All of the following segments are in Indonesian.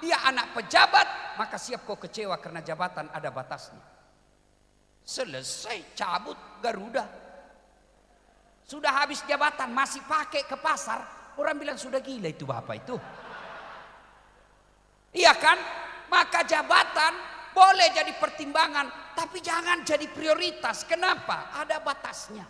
dia anak pejabat, maka siap kau kecewa karena jabatan ada batasnya. Selesai, cabut Garuda. Sudah habis jabatan masih pakai ke pasar, orang bilang sudah gila itu bapak itu. Iya kan? Maka jabatan boleh jadi pertimbangan, tapi jangan jadi prioritas. Kenapa? Ada batasnya.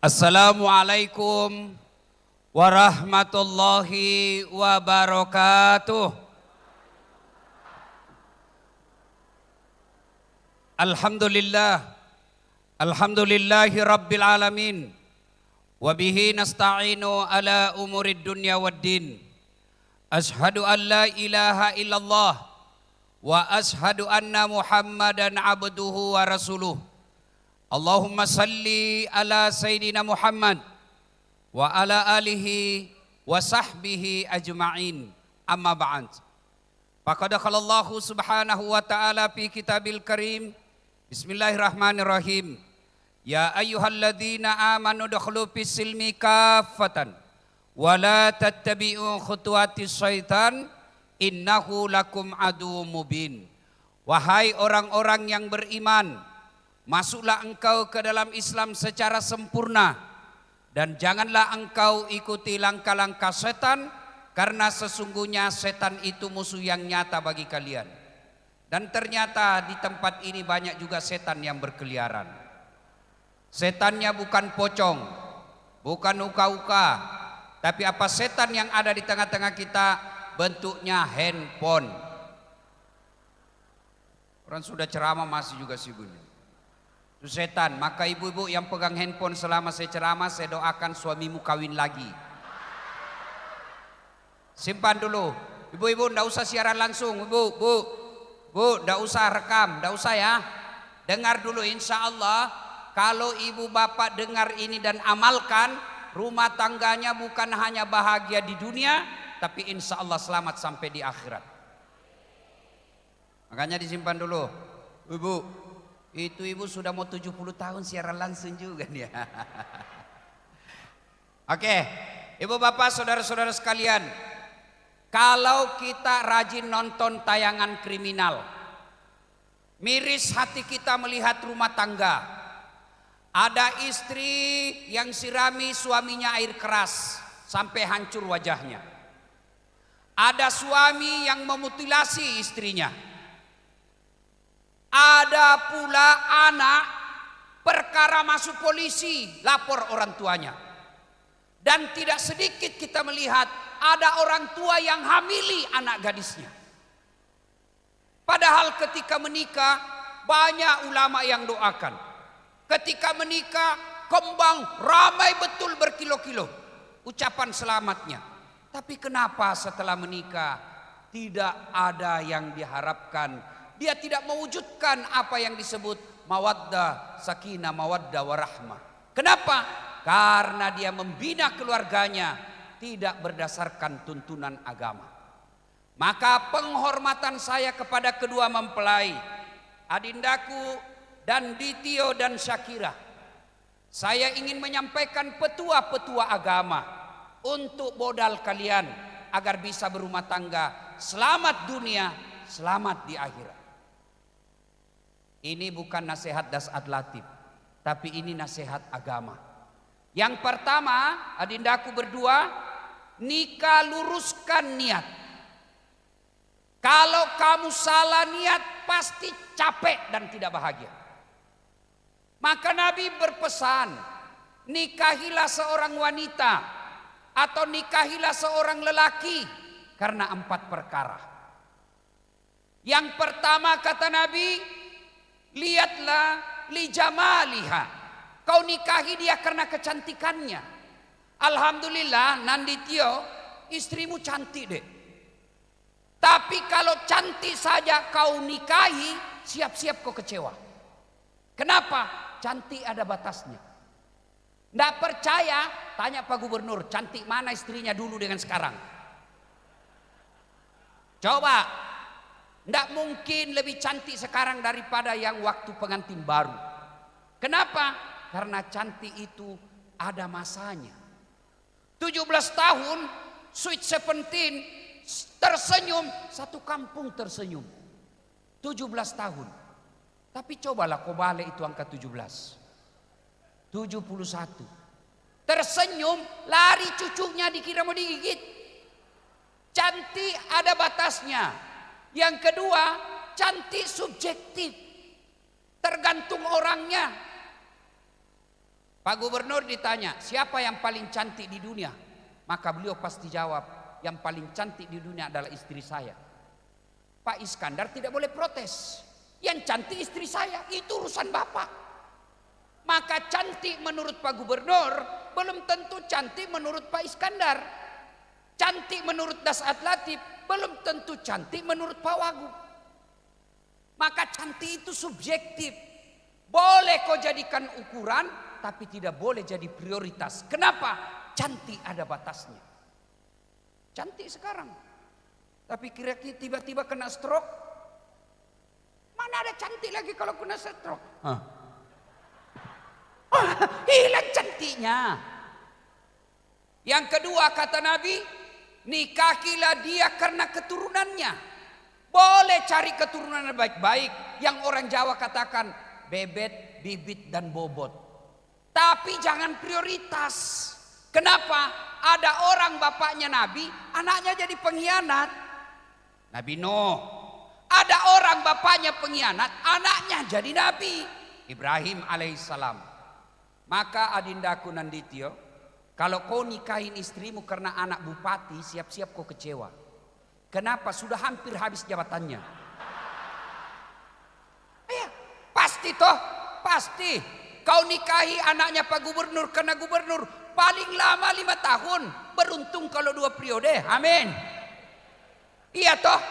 Assalamualaikum warahmatullahi wabarakatuh. Alhamdulillahi rabbil alamin. Wabihi nasta'inu ala umurid dunya waddin. Ashhadu an la ilaha illallah wa ashhadu anna Muhammadan abduhu wa rasuluh. Allahumma salli ala Sayyidina Muhammad wa ala alihi wa sahbihi ajma'in. Amma ba'd. Faqad qala Allah subhanahu wa ta'ala fi kitabil karim. Bismillahirrahmanirrahim. Ya ayyuhalladzina amanu dukhulu fis silmi kaffatan wa la tattabi'u khutuwatis syaitan innahu lakum aduwwum mubin. Wahai orang-orang yang beriman, masuklah engkau ke dalam Islam secara sempurna dan janganlah engkau ikuti langkah-langkah setan, karena sesungguhnya setan itu musuh yang nyata bagi kalian. Dan ternyata di tempat ini banyak juga setan yang berkeliaran. Setannya bukan pocong, bukan uka-uka, tapi apa setan yang ada di tengah-tengah kita? Bentuknya handphone. Orang sudah ceramah masih juga sibuk. Itu setan. Maka ibu-ibu yang pegang handphone selama saya ceramah, saya doakan suamimu kawin lagi. Simpan dulu. Ibu-ibu ndak usah siaran langsung. Bu, ndak usah rekam, ndak usah ya. Dengar dulu, insya Allah kalau ibu bapak dengar ini dan amalkan, rumah tangganya bukan hanya bahagia di dunia, tapi insya Allah selamat sampai di akhirat. Makanya disimpan dulu. Ibu, itu ibu sudah mau 70 tahun siaran langsung juga dia. Oke, ibu bapak saudara-saudara sekalian, kalau kita rajin nonton tayangan kriminal, miris hati kita melihat rumah tangga. Ada istri yang sirami suaminya air keras sampai hancur wajahnya. Ada suami yang memutilasi istrinya. Ada pula anak perkara masuk polisi, lapor orang tuanya. Dan tidak sedikit kita melihat ada orang tua yang hamili anak gadisnya. Padahal ketika menikah banyak ulama yang doakan. Ketika menikah kembang ramai betul berkilo-kilo ucapan selamatnya. Tapi kenapa setelah menikah tidak ada yang diharapkan? Dia tidak mewujudkan apa yang disebut mawaddah, sakinah, mawaddah warahmah. Kenapa? Karena dia membina keluarganya tidak berdasarkan tuntunan agama. Maka penghormatan saya kepada kedua mempelai, adindaku dan Ditio dan Syakira. Saya ingin menyampaikan petua-petua agama untuk modal kalian agar bisa berumah tangga selamat dunia, selamat di akhirat. Ini bukan nasihat dasat latif, tapi ini nasihat agama. Yang pertama, adindaku berdua, nikah luruskan niat. Kalau kamu salah niat pasti capek dan tidak bahagia. Maka Nabi berpesan, nikahilah seorang wanita atau nikahilah seorang lelaki karena 4 perkara. Yang pertama kata Nabi, lihatlah li jamaliha. Kau nikahi dia karena kecantikannya. Alhamdulillah Nanditio, istrimu cantik deh. Tapi kalau cantik saja kau nikahi, siap-siap kau kecewa. Kenapa? Cantik ada batasnya. Nggak percaya? Tanya Pak Gubernur, cantik mana istrinya dulu dengan sekarang? Coba, tidak mungkin lebih cantik sekarang daripada yang waktu pengantin baru. Kenapa? Karena cantik itu ada masanya. 17 tahun, sweet 17, tersenyum, satu kampung tersenyum. 17 tahun. Tapi cobalah kau balik itu angka 17. 71. Tersenyum, lari cucunya dikira mau digigit. Cantik ada batasnya. Yang kedua, cantik subjektif. Tergantung orangnya. Pak Gubernur ditanya, siapa yang paling cantik di dunia? Maka beliau pasti jawab, yang paling cantik di dunia adalah istri saya. Pak Iskandar tidak boleh protes. Yang cantik istri saya, itu urusan Bapak. Maka cantik menurut Pak Gubernur belum tentu cantik menurut Pak Iskandar. Cantik menurut Dasat Latif belum tentu cantik menurut Pak Wagub. Maka cantik itu subjektif. Boleh kau jadikan ukuran, tapi tidak boleh jadi prioritas. Kenapa? Cantik ada batasnya. Cantik sekarang, tapi kira-kira tiba-tiba kena stroke. Mana ada cantik lagi kalau kena stroke? Hilang cantiknya. Yang kedua kata Nabi, nikahilah dia karena keturunannya. Boleh cari keturunan yang baik-baik, yang orang Jawa katakan bebet, bibit dan bobot. Tapi jangan prioritas. Kenapa? Ada orang bapaknya Nabi, anaknya jadi pengkhianat. Nabi Nuh. Ada orang bapaknya pengkhianat, anaknya jadi Nabi Ibrahim alaihissalam. Maka adindaku Nandityo, kalau kau nikahin istrimu karena anak bupati, siap-siap kau kecewa. Kenapa? Sudah hampir habis jabatannya. Ya, pasti toh, pasti. Kau nikahi anaknya Pak Gubernur karena gubernur paling lama 5 tahun. Beruntung kalau 2 periode. Amin. Iya toh.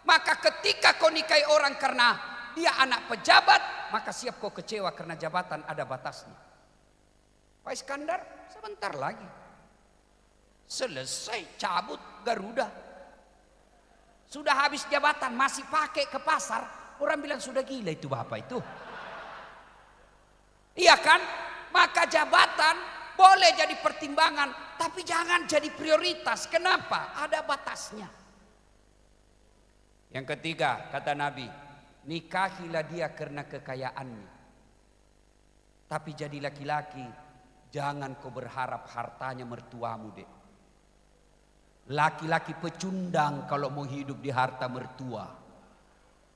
Maka ketika kau nikahi orang karena dia anak pejabat, maka siap kau kecewa karena jabatan ada batasnya. Pak Iskandar sebentar lagi selesai cabut Garuda. Sudah habis jabatan masih pakai ke pasar. Orang bilang sudah gila itu bapak itu. Iya kan? Maka jabatan boleh jadi pertimbangan, tapi jangan jadi prioritas. Kenapa? Ada batasnya. Yang ketiga kata Nabi, nikahilah dia karena kekayaannya. Tapi jadi laki-laki, jangan kau berharap hartanya mertuamu dek. Laki-laki pecundang kalau mau hidup di harta mertua.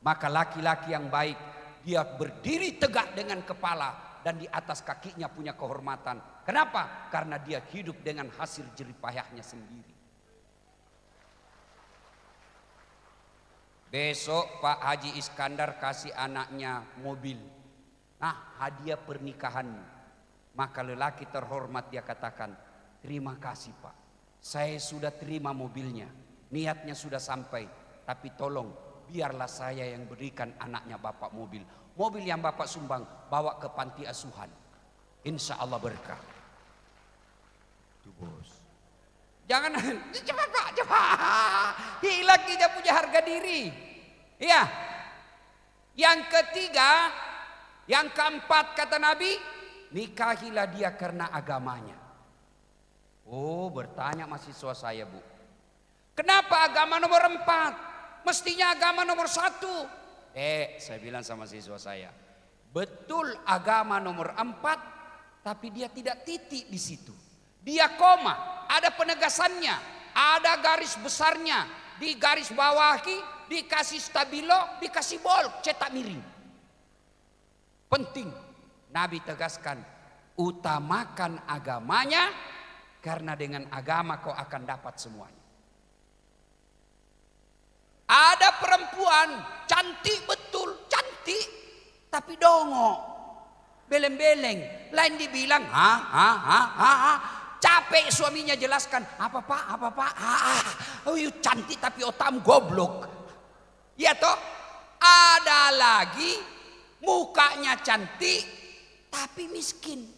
Maka laki-laki yang baik, dia berdiri tegak dengan kepala dan di atas kakinya punya kehormatan. Kenapa? Karena dia hidup dengan hasil jerih payahnya sendiri. Besok Pak Haji Iskandar kasih anaknya mobil. Nah, hadiah pernikahan. Maka lelaki terhormat dia katakan, terima kasih Pak, saya sudah terima mobilnya, niatnya sudah sampai, tapi tolong biarlah saya yang berikan anaknya Bapak mobil. Mobil yang Bapak sumbang bawa ke panti asuhan, insya Allah berkah. Itu bos. Jangan cepat Pak, cepat. Hilang dia punya harga diri. Ya. Yang ketiga, yang keempat kata Nabi, nikahilah dia karena agamanya. Oh, bertanya mahasiswa saya bu, kenapa agama nomor 4? Mestinya agama nomor 1. Saya bilang sama siswa saya, betul agama nomor 4, tapi dia tidak titik di situ. Dia koma, ada penegasannya, ada garis besarnya, di garis bawahi, dikasih stabilo, dikasih bold, cetak miring. Penting. Nabi tegaskan, utamakan agamanya, karena dengan agama kau akan dapat semuanya. Ada perempuan cantik betul, cantik, tapi dongo, beleng-beleng. Lain dibilang, capek suaminya jelaskan, apa pak, cantik tapi otakmu goblok. Ya toh, ada lagi mukanya cantik tapi miskin.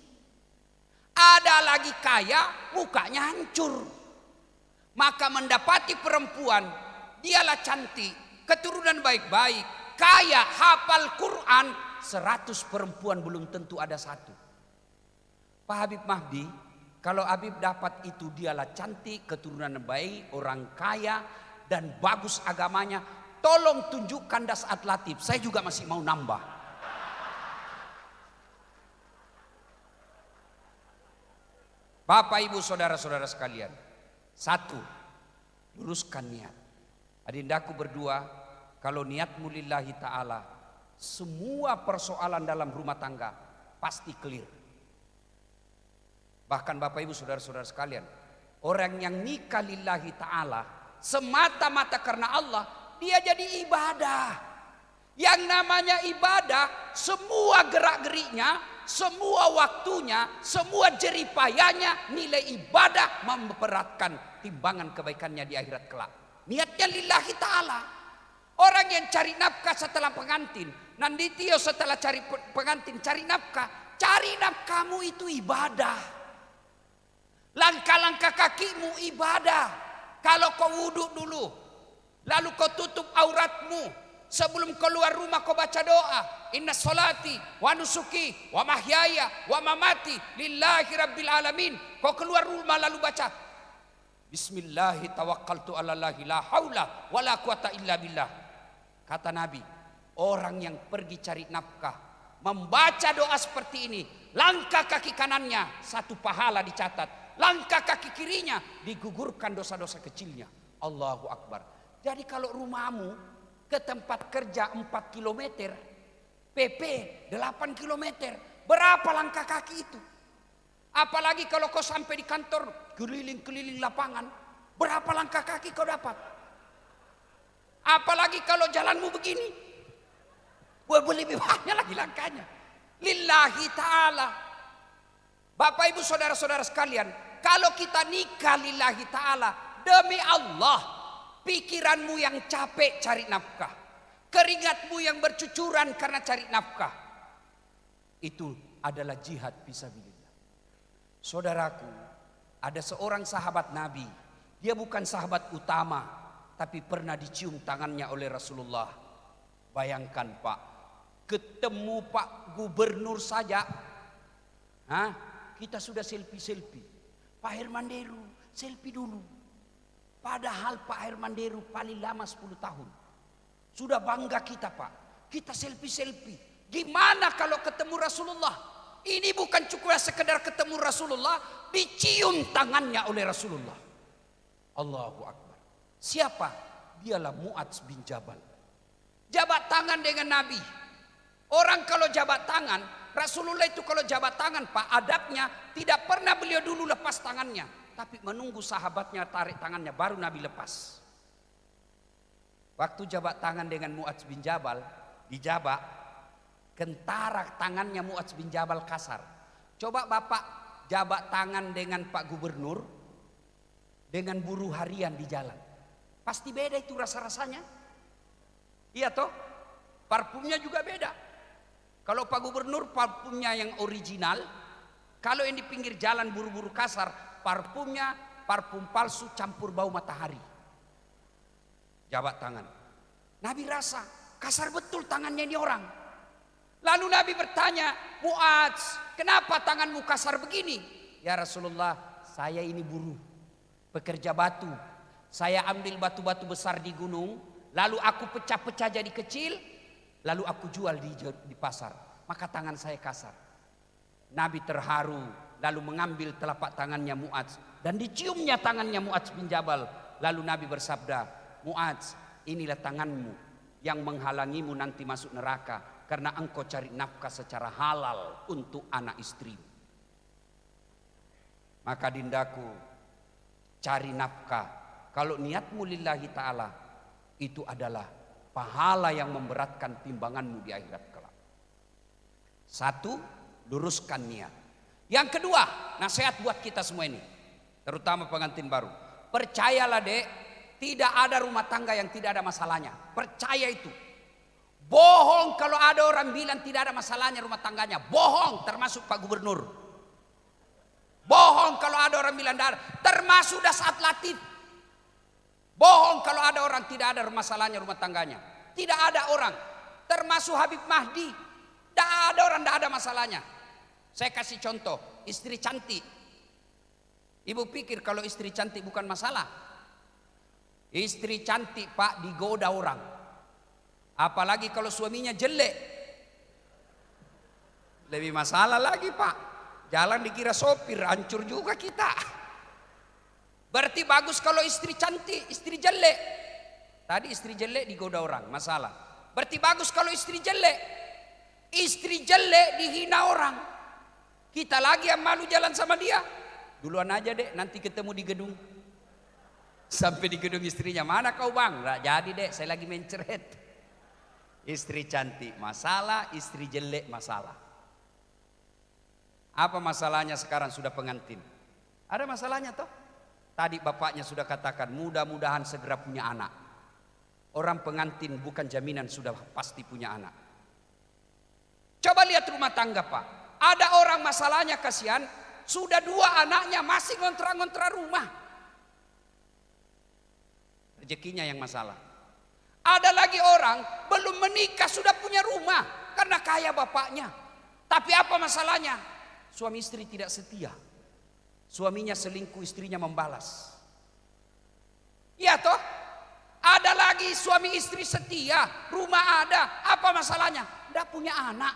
Ada lagi kaya, mukanya hancur. Maka mendapati perempuan dialah cantik, keturunan baik-baik, kaya, hafal Quran. 100 perempuan belum tentu ada satu. Pak Habib Mahdi, kalau Habib dapat itu dialah cantik, keturunan baik, orang kaya, dan bagus agamanya, tolong tunjukkan Dasat Latif. Saya juga masih mau nambah. Bapak Ibu saudara-saudara sekalian, satu, luruskan niat. Adindaku berdua, kalau niatmu lillahi ta'ala, semua persoalan dalam rumah tangga pasti clear. Bahkan Bapak Ibu saudara-saudara sekalian, orang yang nikah lillahi ta'ala semata-mata karena Allah, dia jadi ibadah. Yang namanya ibadah, semua gerak-geriknya, semua waktunya, semua jeripayanya, nilai ibadah memberatkan timbangan kebaikannya di akhirat kelak. Niatnya lillahi ta'ala. Orang yang cari nafkah setelah pengantin, nanditio setelah cari pengantin cari nafkah, cari nafkahmu itu ibadah. Langkah-langkah kakimu ibadah. Kalau kau wudhu dulu, lalu kau tutup auratmu, sebelum keluar rumah kau baca doa, inna solati wa nusuki wa mahyaya wa mamati lillahi rabbil alamin. Kau keluar rumah lalu baca bismillahi tawakkaltu ala Allahi la haula wa la quwata illa billah. Kata Nabi, orang yang pergi cari nafkah membaca doa seperti ini, langkah kaki kanannya 1 pahala dicatat, langkah kaki kirinya digugurkan dosa-dosa kecilnya. Allahu Akbar. Jadi kalau rumahmu ke tempat kerja 4 km, PP 8 km, berapa langkah kaki itu? Apalagi kalau kau sampai di kantor keliling-keliling lapangan, berapa langkah kaki kau dapat? Apalagi kalau jalanmu begini, lebih banyak lagi langkahnya. Lillahi ta'ala. Bapak Ibu saudara-saudara sekalian, kalau kita nikah lillahi ta'ala, demi Allah, pikiranmu yang capek cari nafkah, keringatmu yang bercucuran karena cari nafkah, itu adalah jihad fisabilillah. Saudaraku, ada seorang sahabat Nabi, dia bukan sahabat utama, tapi pernah dicium tangannya oleh Rasulullah. Bayangkan Pak, ketemu Pak Gubernur saja, kita sudah selfie-selfie. Pak Hermanderu selfie dulu. Padahal Pak Hermanderu paling lama 10 tahun. Sudah bangga kita Pak, kita selfie-selfie. Gimana kalau ketemu Rasulullah? Ini bukan cukup sekedar ketemu Rasulullah, dicium tangannya oleh Rasulullah. Allahu Akbar. Siapa? Dialah Mu'adz bin Jabal. Jabat tangan dengan Nabi. Orang kalau jabat tangan, Rasulullah itu kalau jabat tangan Pak, adabnya tidak pernah beliau dulu lepas tangannya, tapi menunggu sahabatnya tarik tangannya baru Nabi lepas. Waktu jabat tangan dengan Mu'adz bin Jabal, dijabat, kentara tangannya Mu'adz bin Jabal kasar. Coba Bapak jabat tangan dengan Pak Gubernur, dengan buruh harian di jalan. Pasti beda itu rasa-rasanya. Iya toh? Parfumnya juga beda. Kalau Pak Gubernur parfumnya yang original, kalau yang di pinggir jalan buru-buru kasar, parfumnya parfum palsu campur bau matahari. Jabat tangan. Nabi rasa kasar betul tangannya ini orang. Lalu Nabi bertanya, Mu'adz, kenapa tanganmu kasar begini? Ya Rasulullah, saya ini buruh, pekerja batu. Saya ambil batu-batu besar di gunung, lalu aku pecah-pecah jadi kecil, lalu aku jual di pasar. Maka tangan saya kasar. Nabi terharu, lalu mengambil telapak tangannya Mu'adz dan diciumnya tangannya Mu'adz bin Jabal. Lalu Nabi bersabda, Mu'adz, inilah tanganmu yang menghalangimu nanti masuk neraka karena engkau cari nafkah secara halal untuk anak istrimu. Maka dindaku, cari nafkah. Kalau niatmu lillahi ta'ala, itu adalah pahala yang memberatkan timbanganmu di akhirat kelak. 1, luruskan niat. Yang kedua, nasihat buat kita semua ini, terutama pengantin baru. Percayalah dek, tidak ada rumah tangga yang tidak ada masalahnya. Percaya itu. Bohong kalau ada orang bilang tidak ada masalahnya rumah tangganya. Bohong, termasuk Pak Gubernur. Bohong kalau ada orang bilang tidak ada, termasuk Dasat Latif. Bohong kalau ada orang tidak ada masalahnya rumah tangganya. Tidak ada orang. Termasuk Habib Mahdi. Tidak ada orang tidak ada masalahnya. Saya kasih contoh. Istri cantik. Ibu pikir kalau istri cantik bukan masalah. Istri cantik Pak digoda orang. Apalagi kalau suaminya jelek. Lebih masalah lagi Pak. Jalan dikira sopir, hancur juga kita. Berarti bagus kalau istri cantik, istri jelek. Tadi istri jelek digoda orang, masalah. Berarti bagus kalau istri jelek. Istri jelek dihina orang. Kita lagi yang malu jalan sama dia. Duluan aja dek, nanti ketemu di gedung. Sampai di gedung istrinya, mana kau bang? Nggak jadi dek, saya lagi mencret. Istri cantik masalah, istri jelek masalah. Apa masalahnya sekarang sudah pengantin? Ada masalahnya toh? Tadi bapaknya sudah katakan mudah-mudahan segera punya anak. Orang pengantin bukan jaminan sudah pasti punya anak. Coba lihat rumah tangga Pak. Ada orang masalahnya kasihan, sudah 2 anaknya masih ngontrak-ngontrak rumah. Rezekinya yang masalah. Ada lagi orang belum menikah sudah punya rumah karena kaya bapaknya. Tapi apa masalahnya? Suami istri tidak setia. Suaminya selingkuh, istrinya membalas. Ya toh? Ada lagi suami istri setia, rumah ada, apa masalahnya? Tidak punya anak.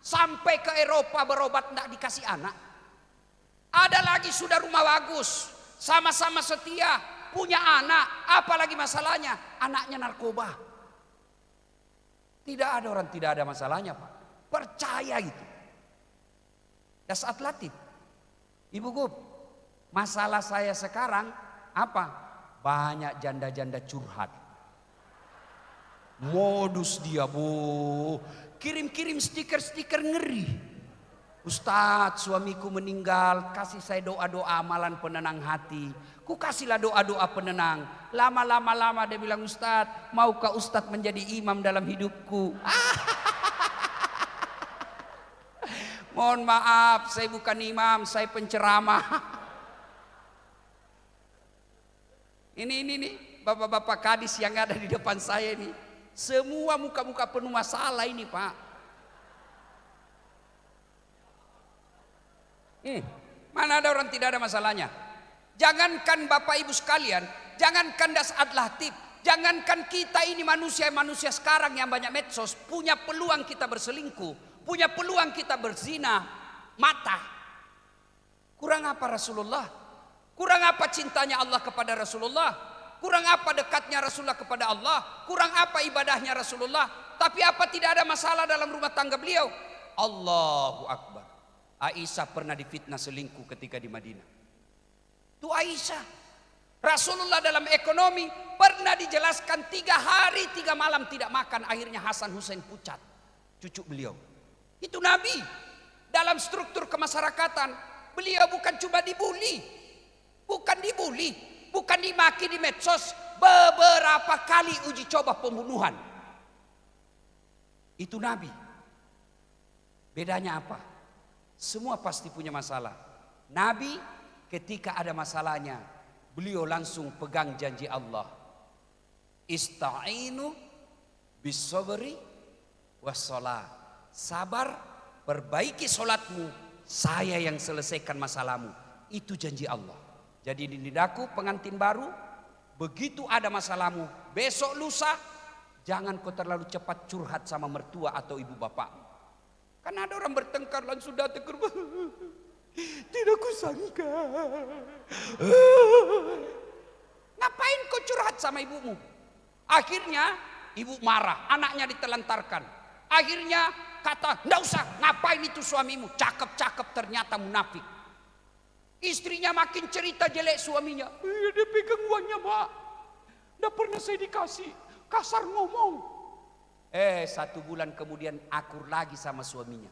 Sampai ke Eropa berobat tidak dikasih anak. Ada lagi sudah rumah bagus, sama-sama setia, punya anak, apa lagi masalahnya? Anaknya narkoba. Tidak ada orang tidak ada masalahnya Pak. Percaya itu. Dasat latih. Ibu Gub, masalah saya sekarang apa? Banyak janda-janda curhat. Modus dia bu. Kirim-kirim stiker-stiker ngeri. Ustadz, suamiku meninggal, kasih saya doa-doa amalan penenang hati. Ku kasihlah doa-doa penenang. Lama-lama dia bilang, Ustadz, maukah Ustadz menjadi imam dalam hidupku? Mohon maaf, saya bukan imam, saya penceramah. Ini nih, bapak-bapak kadis yang ada di depan saya ini. Semua muka-muka penuh masalah ini Pak. Mana ada orang tidak ada masalahnya? Jangankan Bapak Ibu sekalian, jangankan Dasat Latif, jangankan kita ini manusia sekarang yang banyak medsos, punya peluang kita berselingkuh. Punya peluang kita berzina mata. Kurang apa Rasulullah? Kurang apa cintanya Allah kepada Rasulullah? Kurang apa dekatnya Rasulullah kepada Allah? Kurang apa ibadahnya Rasulullah? Tapi apa tidak ada masalah dalam rumah tangga beliau? Allahu Akbar. Aisyah pernah difitnah selingkuh ketika di Madinah. Itu Aisyah. Rasulullah dalam ekonomi pernah dijelaskan 3 hari 3 malam tidak makan. Akhirnya Hasan Hussein pucat, cucu beliau. Itu Nabi. Dalam struktur kemasyarakatan, beliau bukan cuma dibully, bukan dimaki di medsos, beberapa kali uji coba pembunuhan. Itu Nabi. Bedanya apa? Semua pasti punya masalah. Nabi ketika ada masalahnya, beliau langsung pegang janji Allah. Ista'inu bis-sabri was-shalah. Sabar, perbaiki solatmu, saya yang selesaikan masalahmu. Itu janji Allah. Jadi dindaku pengantin baru, begitu ada masalahmu, besok lusa, jangan kau terlalu cepat curhat sama mertua atau ibu bapakmu. Karena ada orang bertengkar langsung datang ke rumah. Tidak kusangka. Ngapain kau curhat sama ibumu? Akhirnya ibu marah, anaknya ditelantarkan. Akhirnya kata, nggak usah, ngapain itu suamimu? Cakep-cakep ternyata munafik. Istrinya makin cerita jelek suaminya. Dia pegang uangnya Mak. Nggak pernah saya dikasih. Kasar ngomong. 1 bulan kemudian akur lagi sama suaminya.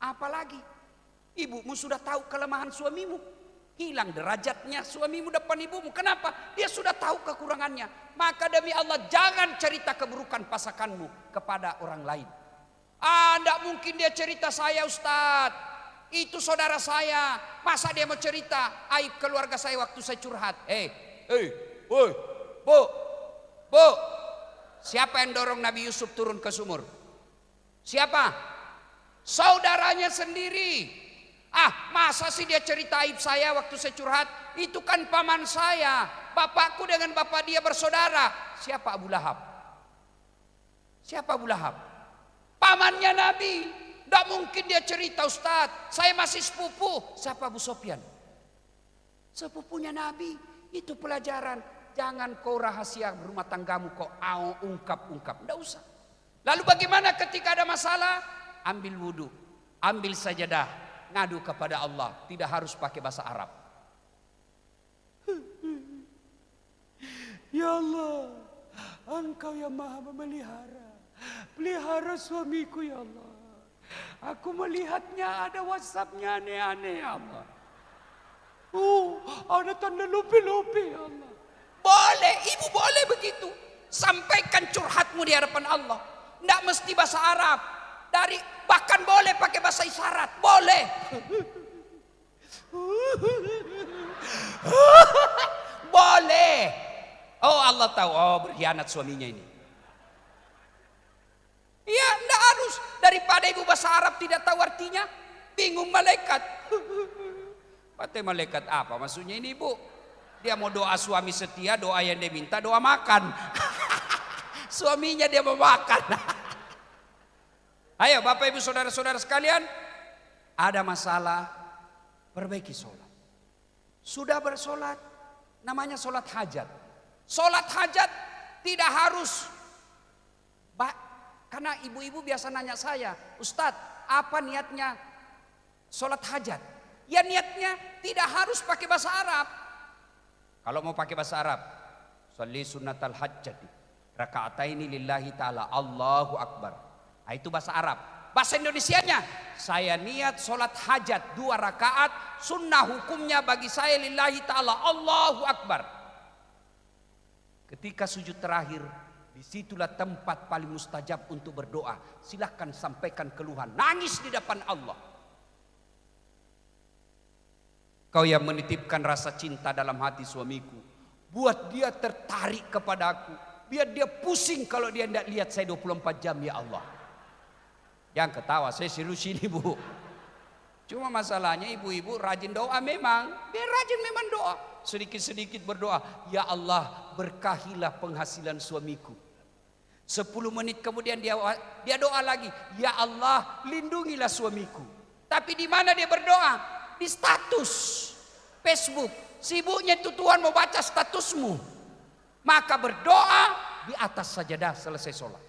Apalagi? Ibumu sudah tahu kelemahan suamimu. Hilang derajatnya suamimu depan ibumu. Kenapa? Dia sudah tahu kekurangannya. Maka demi Allah jangan cerita keburukan pasanganmu kepada orang lain. Tidak mungkin dia cerita saya Ustadz, itu saudara saya, masa dia mau cerita aib keluarga saya waktu saya curhat. Bu, Bu, siapa yang dorong Nabi Yusuf turun ke sumur? Siapa? Saudaranya sendiri. Masa sih dia cerita aib saya waktu saya curhat? Itu kan paman saya. Bapakku dengan bapak dia bersaudara. Siapa Abu Lahab? Siapa Abu Lahab? Pamannya Nabi. Tidak mungkin dia cerita, Ustadz. Saya masih sepupu. Siapa Abu Sofyan? Sepupunya Nabi. Itu pelajaran. Jangan kau rahasia rumah tanggamu kau ungkap-ungkap. Tidak usah. Lalu bagaimana ketika ada masalah? Ambil wudhu. Ambil sajadah. Ngadu kepada Allah. Tidak harus pakai bahasa Arab. Ya Allah. Engkau yang maha memelihara. Pelihara suamiku ya Allah. Aku melihatnya ada WhatsApp-nya aneh-aneh ya Allah. Ada tanda lupi-lupi ya Allah. Boleh, ibu boleh begitu. Sampaikan curhatmu di hadapan Allah. Tidak mesti bahasa Arab. Bahkan boleh pakai bahasa isyarat. Boleh. Boleh. Oh Allah tahu. Oh berkhianat suaminya ini. Ya tidak harus. Daripada ibu bahasa Arab tidak tahu artinya. Bingung malaikat. Kata malaikat apa maksudnya ini ibu? Dia mau doa suami setia, doa yang dia minta, doa makan. Suaminya dia mau makan. Ayo Bapak Ibu Saudara-saudara sekalian. Ada masalah, perbaiki sholat. Sudah bersolat, namanya sholat hajat. Sholat hajat tidak harus. Karena ibu-ibu biasa nanya saya, Ustadz apa niatnya sholat hajat? Ya niatnya tidak harus pakai bahasa Arab. Kalau mau pakai bahasa Arab, sholli sunnatal hajjati raka'ataini lillahi ta'ala Allahu Akbar. Itu bahasa Arab. Bahasa Indonesianya, saya niat sholat hajat 2 rakaat, sunnah hukumnya bagi saya lillahi ta'ala Allahu Akbar. Ketika sujud terakhir, disitulah tempat paling mustajab untuk berdoa. Silahkan sampaikan keluhan, nangis di depan Allah. Kau yang menitipkan rasa cinta dalam hati suamiku, buat dia tertarik kepada aku. Biar dia pusing kalau dia tidak lihat saya 24 jam ya Allah. Jangan ketawa, saya serius ini bu. Cuma masalahnya ibu-ibu rajin doa memang. Dia rajin memang doa. Sedikit-sedikit berdoa. Ya Allah berkahilah penghasilan suamiku. 10 menit kemudian dia doa lagi. Ya Allah lindungilah suamiku. Tapi di mana dia berdoa? Di status Facebook. Sibuknya itu Tuhan mau baca statusmu. Maka berdoa di atas sajadah selesai sholat.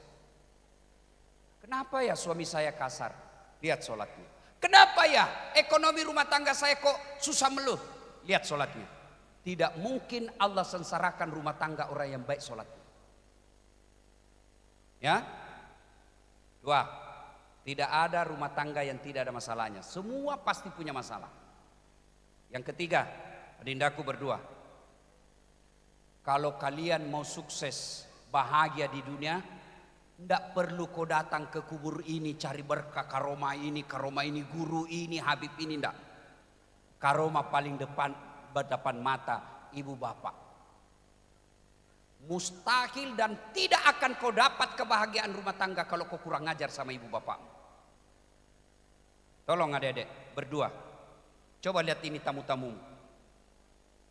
Kenapa ya suami saya kasar? Lihat sholatnya. Kenapa ya ekonomi rumah tangga saya kok susah meluh? Lihat sholatnya. Tidak mungkin Allah sengsarakan rumah tangga orang yang baik sholatnya. Ya. 2. Tidak ada rumah tangga yang tidak ada masalahnya. Semua pasti punya masalah. Yang ketiga, adindaku berdua. Kalau kalian mau sukses, bahagia di dunia, tidak perlu kau datang ke kubur ini cari berkah karomah ini, guru ini, habib ini, tidak. Karomah paling depan mata ibu bapak. Mustahil dan tidak akan kau dapat kebahagiaan rumah tangga kalau kau kurang ngajar sama ibu bapak. Tolong adik-adik berdua. Coba lihat ini tamu-tamu.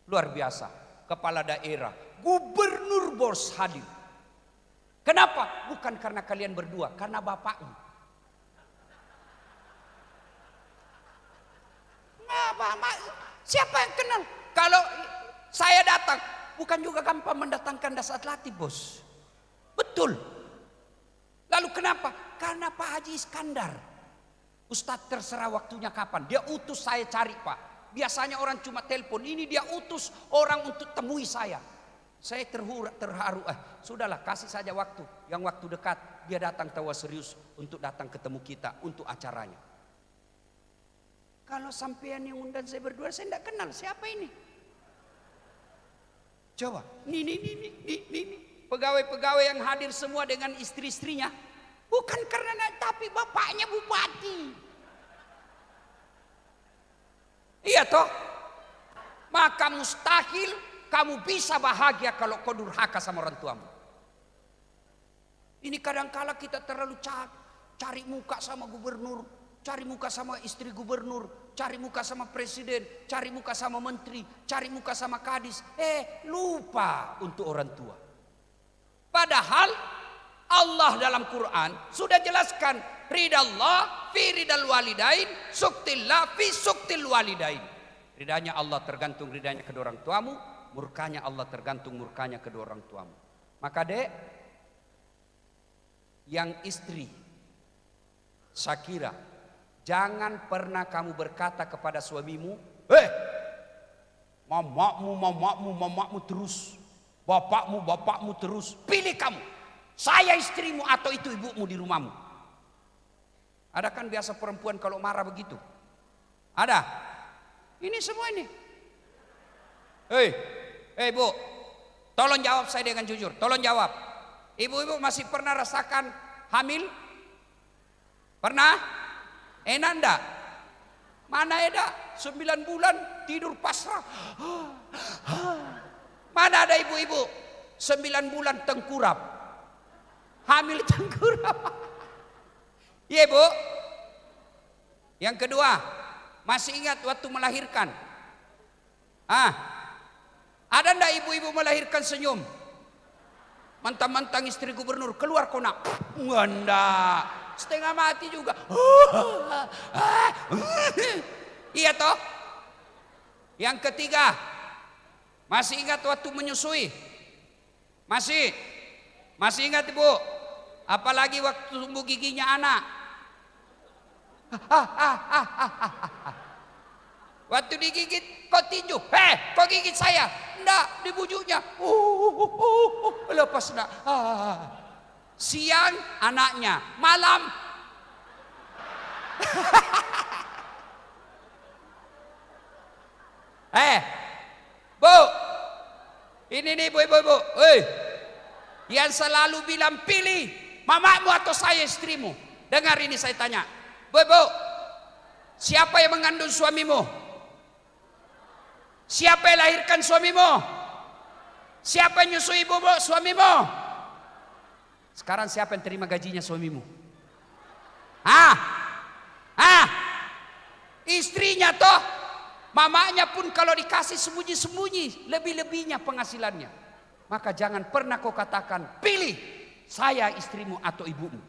Luar biasa. Kepala daerah. Gubernur Bos hadir. Kenapa? Bukan karena kalian berdua. Karena bapaknya. Siapa yang kenal? Kalau saya datang. Bukan juga gampang mendatangkan Dasat Latif bos. Betul. Lalu kenapa? Karena Pak Haji Iskandar. Ustadz terserah waktunya kapan. Dia utus saya cari pak. Biasanya orang cuma telepon. Ini dia utus orang untuk temui saya. Saya terharu. Sudahlah kasih saja waktu. Yang waktu dekat dia datang tawa serius. Untuk datang ketemu kita. Untuk acaranya. Kalau sampean yang undang saya berdua. Saya tidak kenal siapa ini. Coba. Ini. Pegawai-pegawai yang hadir semua dengan istri-istrinya. Bukan karena tapi bapaknya bupati. Iya toh. Maka mustahil kamu bisa bahagia kalau kau durhaka sama orang tuamu. Ini kadangkala kita terlalu cari muka sama gubernur, cari muka sama istri gubernur, cari muka sama presiden, cari muka sama menteri, cari muka sama kadis. Lupa untuk orang tua. Padahal Allah dalam Quran sudah jelaskan, ridallah fi ridal walidain, suktillah fi suktil walidain. Ridanya Allah tergantung ridanya kedua orang tuamu, murkanya Allah tergantung murkanya kedua orang tuamu. Maka dek, yang istri, Syakira, jangan pernah kamu berkata kepada suamimu, mamamu terus, bapakmu terus, pilih kamu, saya istrimu atau itu ibumu di rumahmu. Ada kan biasa perempuan kalau marah begitu? Ada? Ini semua ini. Bu, tolong jawab saya dengan jujur, tolong jawab. Ibu-ibu masih pernah rasakan hamil? Pernah? Enak enggak? Mana ada 9 bulan tidur pasrah. Mana ada ibu-ibu 9 bulan tengkurap, hamil tengkurap. Iya bu. Yang kedua, masih ingat waktu melahirkan? Ada enggak ibu-ibu melahirkan senyum? Mentang-mentang istri gubernur keluar kona, enggak, setengah mati juga. Iya toh. Yang ketiga, masih ingat waktu menyusui? Masih ingat ibu? Apalagi waktu tumbuh giginya anak. Waktu digigit, kau tinju, kau gigit saya. Enggak, dibujuknya. Lepas enggak. Siang anaknya, malam. Bu, ini nih ibu. Yang selalu bilang pilih mamamu atau saya istrimu. Dengar ini saya tanya. Bu, siapa yang mengandung suamimu? Siapa yang lahirkan suamimu? Siapa yang nyusui ibu suamimu? Sekarang siapa yang terima gajinya suamimu? Istrinya toh. Mamanya pun kalau dikasih sembunyi-sembunyi, lebih-lebihnya penghasilannya. Maka jangan pernah kau katakan, pilih saya istrimu atau ibumu.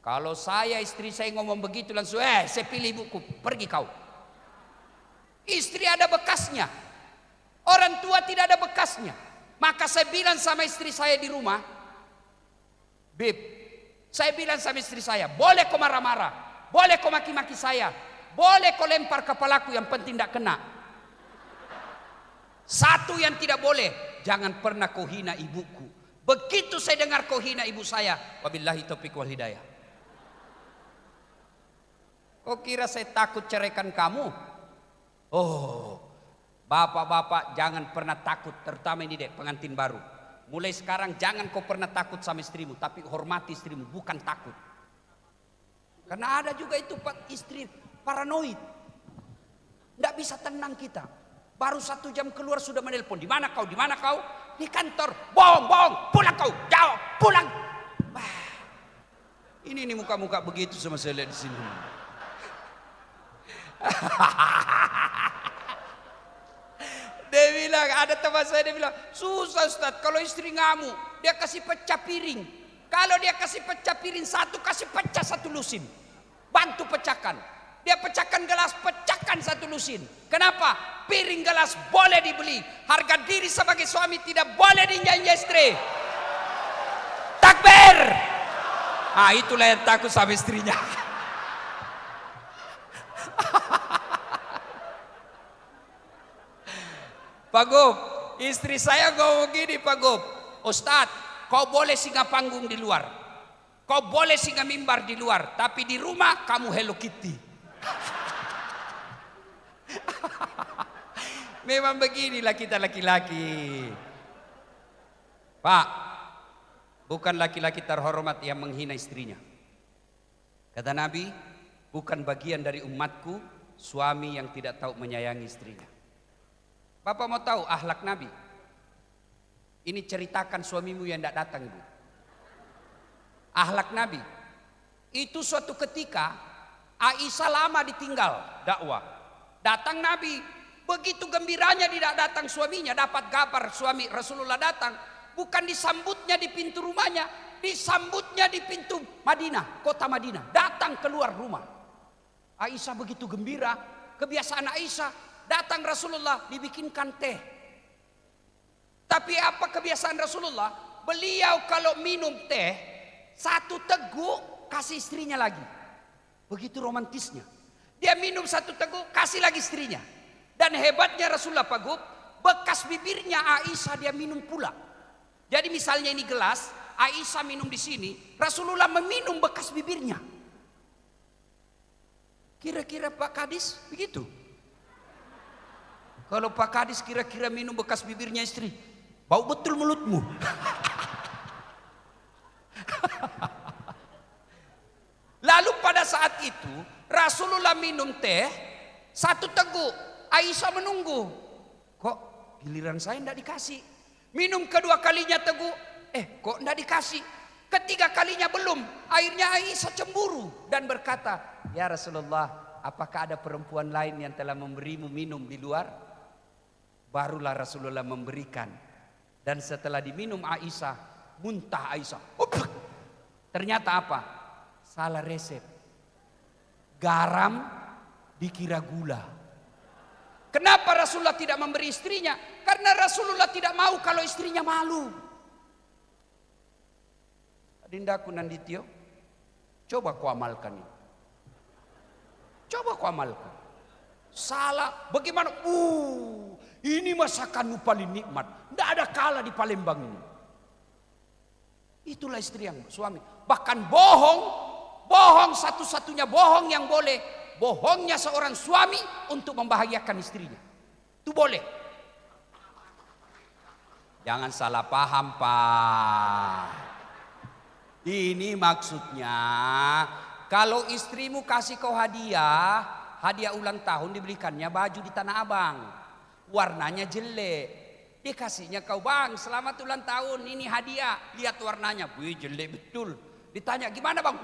Kalau saya istri saya ngomong begitu langsung, saya pilih ibuku, pergi kau. Istri ada bekasnya, orang tua tidak ada bekasnya. Maka saya bilang sama istri saya di rumah, Beb, saya bilang sama istri saya, boleh kau marah-marah, boleh kau maki-maki saya, boleh kau lempar kepalaku, yang penting tidak kena. Satu yang tidak boleh, jangan pernah kau hina ibuku. Begitu saya dengar kau hina ibu saya, wabillahi taufiq wal hidayah. Kau kira saya takut ceraikan kamu? Bapak-bapak jangan pernah takut, terutama ini dek pengantin baru. Mulai sekarang jangan kau pernah takut sama istrimu, tapi hormati istrimu, bukan takut. Karena ada juga itu istri paranoid, tidak bisa tenang kita. Baru 1 jam keluar sudah menelpon, di mana kau? Di mana kau? Di kantor. Bohong, pulang kau, jawab, pulang. Ini muka-muka begitu sama saya lihat di sini. Dia bilang, ada teman saya, dia bilang, susah Ustaz, kalau istri ngamuk, dia kasih pecah piring. Kalau dia kasih pecah piring satu, kasih pecah 1 lusin. Bantu pecahkan. Dia pecahkan gelas, pecahkan 1 lusin. Kenapa? Piring gelas boleh dibeli. Harga diri sebagai suami tidak boleh dinyanyi istri. Takbir. Itulah yang takut sama istrinya. Pak Gub, istri saya ngomong gini Pak Gub, Ustadz, kau boleh singgah panggung di luar, kau boleh singgah mimbar di luar, tapi di rumah kamu Hello Kitty. Memang beginilah kita laki-laki. Pak, bukan laki-laki terhormat yang menghina istrinya. Kata Nabi, bukan bagian dari umatku suami yang tidak tahu menyayangi istrinya. Bapak mau tahu akhlak Nabi? Ini ceritakan suamimu yang tidak datang ibu. Akhlak Nabi. Itu suatu ketika Aisyah lama ditinggal dakwah. Datang Nabi. Begitu gembiranya tidak datang suaminya. Dapat kabar suami Rasulullah datang. Bukan disambutnya di pintu rumahnya. Disambutnya di pintu Madinah. Kota Madinah. Datang keluar rumah. Aisyah begitu gembira. Kebiasaan Aisyah. Datang Rasulullah dibikinkan teh. Tapi apa kebiasaan Rasulullah? Beliau kalau minum teh, satu teguk kasih istrinya lagi. Begitu romantisnya. Dia minum satu teguk, kasih lagi istrinya. Dan hebatnya Rasulullah Pak Gub, bekas bibirnya Aisyah dia minum pula. Jadi misalnya ini gelas, Aisyah minum di sini, Rasulullah meminum bekas bibirnya. Kira-kira Pak Kadis begitu? Kalau Pak Kadis kira-kira minum bekas bibirnya istri, bau betul mulutmu. Lalu pada saat itu Rasulullah minum teh satu teguk. Aisyah menunggu. Kok giliran saya tidak dikasih. Minum kedua kalinya teguk. Kok tidak dikasih. Ketiga kalinya belum. Akhirnya Aisyah cemburu dan berkata, ya Rasulullah, apakah ada perempuan lain yang telah memberimu minum di luar? Barulah Rasulullah memberikan. Dan setelah diminum Aisyah, muntah Aisyah. Ternyata apa? Salah resep. Garam dikira gula. Kenapa Rasulullah tidak memberi istrinya? Karena Rasulullah tidak mau kalau istrinya malu. Dindaku Nandityo, coba kau amalkan ini. Coba kau amalkan. Salah, bagaimana? Ini masakanmu paling nikmat. Tidak ada kalah di Palembang ini. Itulah istri yang suami. Bahkan bohong satu-satunya bohong yang boleh. Bohongnya seorang suami untuk membahagiakan istrinya. Itu boleh. Jangan salah paham Pak. Ini maksudnya kalau istrimu kasih kau hadiah ulang tahun dibelikannya baju di Tanah Abang. Warnanya jelek. Dikasihnya kau bang selamat ulang tahun ini hadiah. Lihat warnanya. Wih jelek betul. Ditanya gimana bang?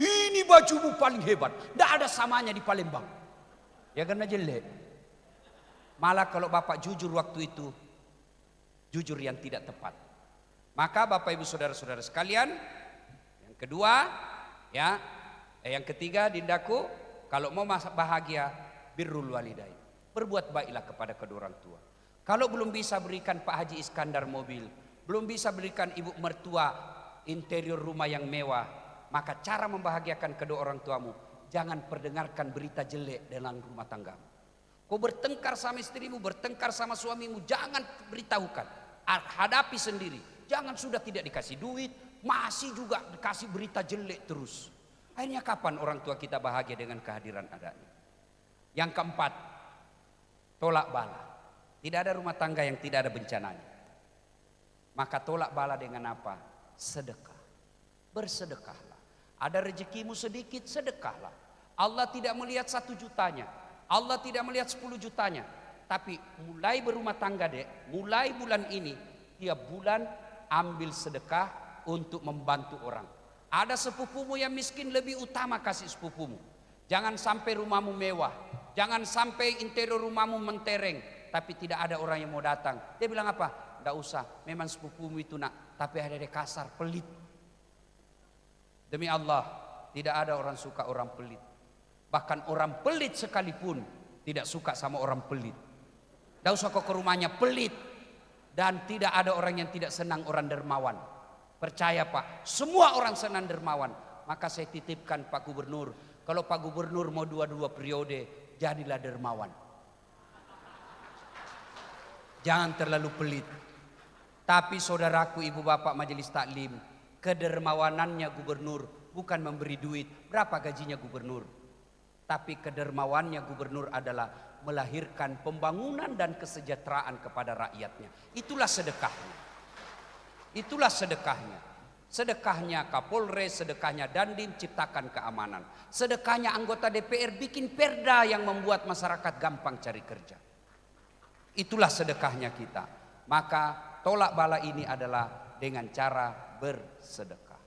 Ini bajumu paling hebat. Tidak ada samanya di Palembang. Ya karena jelek. Malah kalau bapak jujur waktu itu. Jujur yang tidak tepat. Maka bapak ibu saudara-saudara sekalian. Yang kedua. Yang ketiga dindaku. Kalau mau bahagia. Birrul walidain. Berbuat baiklah kepada kedua orang tua. Kalau belum bisa berikan Pak Haji Iskandar mobil. Belum bisa berikan ibu mertua interior rumah yang mewah. Maka cara membahagiakan kedua orang tuamu. Jangan perdengarkan berita jelek dalam rumah tanggamu. Kau bertengkar sama istrimu, bertengkar sama suamimu. Jangan beritahukan. Hadapi sendiri. Jangan sudah tidak dikasih duit. Masih juga dikasih berita jelek terus. Akhirnya kapan orang tua kita bahagia dengan kehadiran adanya? Yang keempat. Tolak bala. Tidak ada rumah tangga yang tidak ada bencananya. Maka tolak bala dengan apa? Sedekah. Bersedekahlah. Ada rezekimu sedikit, sedekahlah. Allah tidak melihat 1 jutanya. Allah tidak melihat 10 jutanya. Tapi mulai berumah tangga dek, mulai bulan ini, tiap bulan ambil sedekah untuk membantu orang. Ada sepupumu yang miskin, lebih utama kasih sepupumu. Jangan sampai rumahmu mewah. Jangan sampai interior rumahmu mentereng. Tapi tidak ada orang yang mau datang. Dia bilang apa? Tidak usah, memang sepupumu itu nak. Tapi ada dia kasar, pelit. Demi Allah, tidak ada orang suka orang pelit. Bahkan orang pelit sekalipun tidak suka sama orang pelit. Tidak usah kau ke rumahnya pelit. Dan tidak ada orang yang tidak senang orang dermawan. Percaya Pak, semua orang senang dermawan. Maka saya titipkan Pak Gubernur. Kalau Pak Gubernur mau 2 periode, jadilah dermawan. Jangan terlalu pelit. Tapi saudaraku, ibu bapak majelis taklim, kedermawanannya gubernur bukan memberi duit. Berapa gajinya gubernur? Tapi kedermawannya gubernur adalah melahirkan pembangunan dan kesejahteraan kepada rakyatnya. Itulah sedekahnya. Itulah sedekahnya. Sedekahnya Kapolres, sedekahnya Dandim ciptakan keamanan. Sedekahnya anggota DPR bikin perda yang membuat masyarakat gampang cari kerja. Itulah sedekahnya kita. maka tolak bala ini adalah dengan cara bersedekah.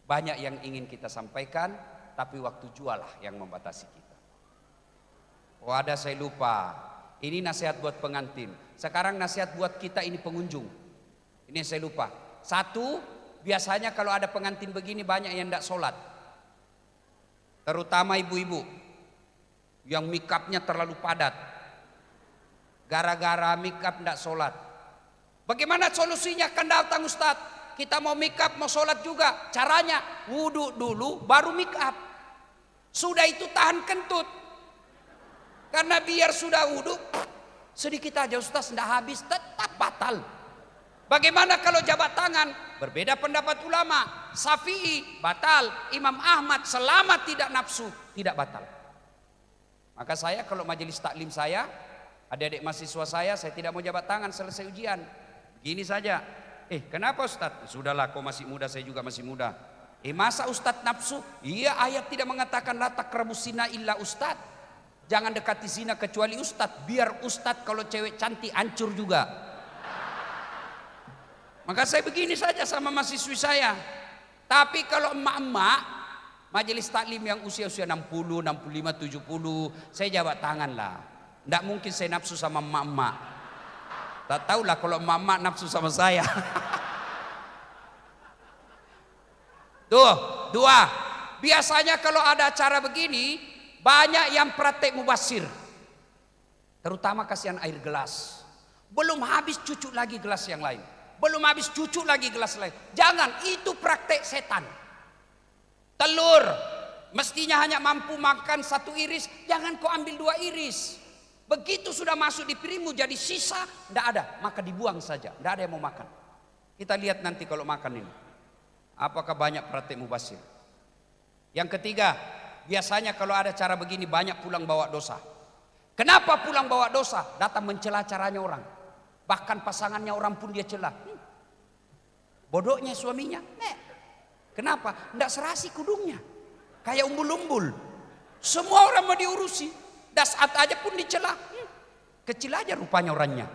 Banyak yang ingin kita sampaikan, tapi waktu jualah yang membatasi kita. Oh, ada saya lupa. Ini nasihat buat pengantin. Sekarang nasihat buat kita ini pengunjung. Ini saya lupa. Satu, biasanya kalau ada pengantin begini banyak yang tidak sholat. Terutama ibu-ibu yang mikapnya terlalu padat. Gara-gara mikap tidak sholat. Bagaimana solusinya? Kan datang Ustadz, kita mau mikap mau sholat juga. Caranya wudhu dulu baru mikap. Sudah itu tahan kentut. Karena biar sudah wudhu sedikit aja Ustadz tidak habis tetap batal. Bagaimana kalau jabat tangan? Berbeda pendapat ulama. Syafi'i batal, Imam Ahmad selama tidak nafsu tidak batal. Maka saya kalau majelis taklim saya, adik-adik mahasiswa saya tidak mau jabat tangan selesai ujian. Begini saja. Kenapa Ustadz? Sudahlah, kau masih muda, saya juga masih muda. Masa Ustadz nafsu? Iya, ayat tidak mengatakan la taqrabu zina illa Ustadz. Jangan dekati zina kecuali Ustadz. Biar Ustadz kalau cewek cantik hancur juga. Maka saya begini saja sama mahasiswi saya. Tapi kalau emak-emak majelis taklim yang usia-usia 60, 65, 70, saya jabat tangan lah. Tidak mungkin saya nafsu sama emak-emak. Tak tahulah kalau emak-emak nafsu sama saya. Tuh, dua. Biasanya kalau ada acara begini banyak yang praktek mubasir. Terutama kasihan air gelas. Belum habis cucuk lagi gelas yang lain. Belum habis cucuk lagi gelas lain. Jangan, itu praktek setan. Telur mestinya hanya mampu makan 1 iris, jangan kau ambil 2 iris. Begitu sudah masuk di piringmu jadi sisa, tidak ada, maka dibuang saja. Tidak ada yang mau makan. Kita lihat nanti kalau makan ini, apakah banyak praktek mubasir. Yang ketiga, biasanya kalau ada cara begini banyak pulang bawa dosa. Kenapa pulang bawa dosa? Datang mencela caranya orang. Bahkan pasangannya orang pun dia celah. Bodohnya suaminya. Kenapa? Tidak serasi kudungnya. Kayak umbul-umbul. Semua orang mau diurusi. Dasat aja pun dicela. Kecil aja rupanya orangnya.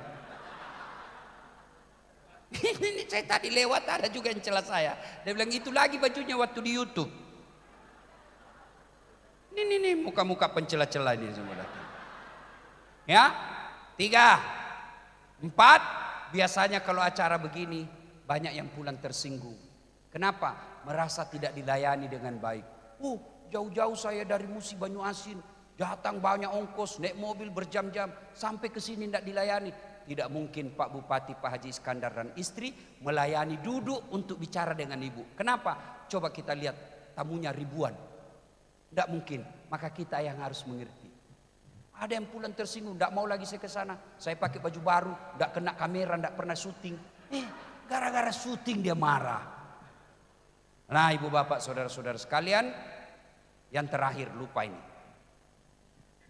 Ini saya tadi lewat ada juga yang celah saya. Dia bilang itu lagi bajunya waktu di YouTube. Ini muka-muka pencela-cela ini semua datang. Ya, 3, 4. Biasanya kalau acara begini banyak yang pulang tersinggung. Kenapa? Merasa tidak dilayani dengan baik. Jauh-jauh saya dari Musi Banyuasin, datang banyak ongkos, naik mobil berjam-jam, sampai ke sini tidak dilayani. Tidak mungkin Pak Bupati, Pak Haji Iskandar dan istri melayani duduk untuk bicara dengan ibu. Kenapa? Coba kita lihat tamunya ribuan. Tidak mungkin. Maka kita yang harus mengerti. Ada yang pulang tersinggung, tidak mau lagi saya ke sana. Saya pakai baju baru, tidak kena kamera, tidak pernah syuting. Gara-gara syuting dia marah. Nah, ibu bapak, saudara-saudara sekalian, yang terakhir lupa ini.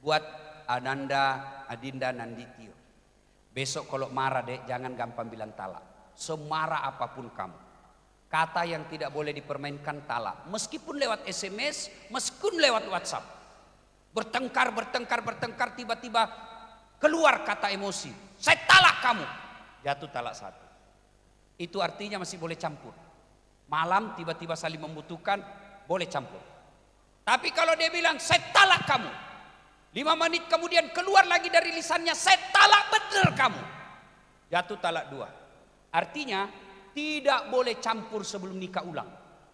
Buat Ananda, Adinda, Nanditio. Besok kalau marah dek, jangan gampang bilang talak. Semarah apapun kamu. Kata yang tidak boleh dipermainkan talak. Meskipun lewat SMS, meskipun lewat WhatsApp. Bertengkar, tiba-tiba keluar kata emosi. Saya talak kamu. Jatuh talak 1. Itu artinya masih boleh campur. Malam tiba-tiba saling membutuhkan, boleh campur. Tapi kalau dia bilang, saya talak kamu. 5 menit kemudian keluar lagi dari lisannya, saya talak bener kamu. Jatuh talak 2. Artinya, tidak boleh campur sebelum nikah ulang.